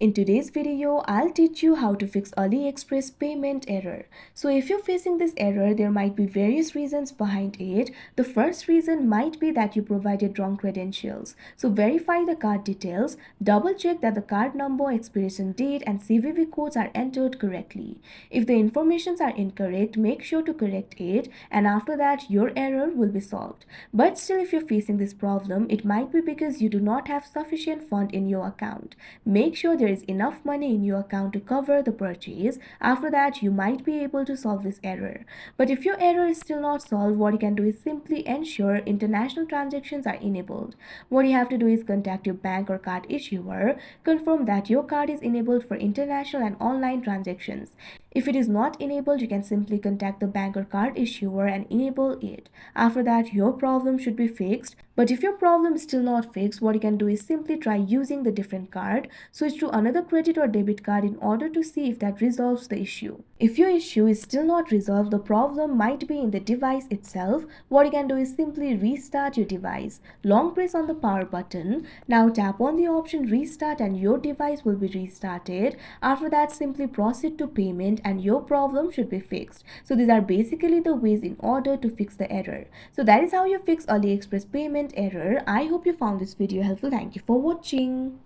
In today's video, I'll teach you how to fix AliExpress payment error. So if you're facing this error, there might be various reasons behind it. The first reason might be that you provided wrong credentials. So verify the card details, double check that the card number, expiration date and CVV codes are entered correctly. If the informations are incorrect, make sure to correct it, and after that your error will be solved. But still, if you're facing this problem, it might be because you do not have sufficient fund in your account. Make sure there is enough money in your account to cover the purchase. After that, you might be able to solve this error. But if your error is still not solved, what you can do is simply ensure international transactions are enabled. What you have to do is contact your bank or card issuer, confirm that your card is enabled for international and online transactions. If it is not enabled, you can simply contact the bank or card issuer and enable it. After that, your problem should be fixed. But if your problem is still not fixed, what you can do is simply try using the different card, switch to another credit or debit card in order to see if that resolves the issue. If your issue is still not resolved, the problem might be in the device itself. What you can do is simply restart your device. Long press on the power button. Now tap on the option restart and your device will be restarted. After that, simply proceed to payment and your problem should be fixed. So these are basically the ways in order to fix the error. So that is how you fix AliExpress payment error. I hope you found this video helpful. Thank you for watching.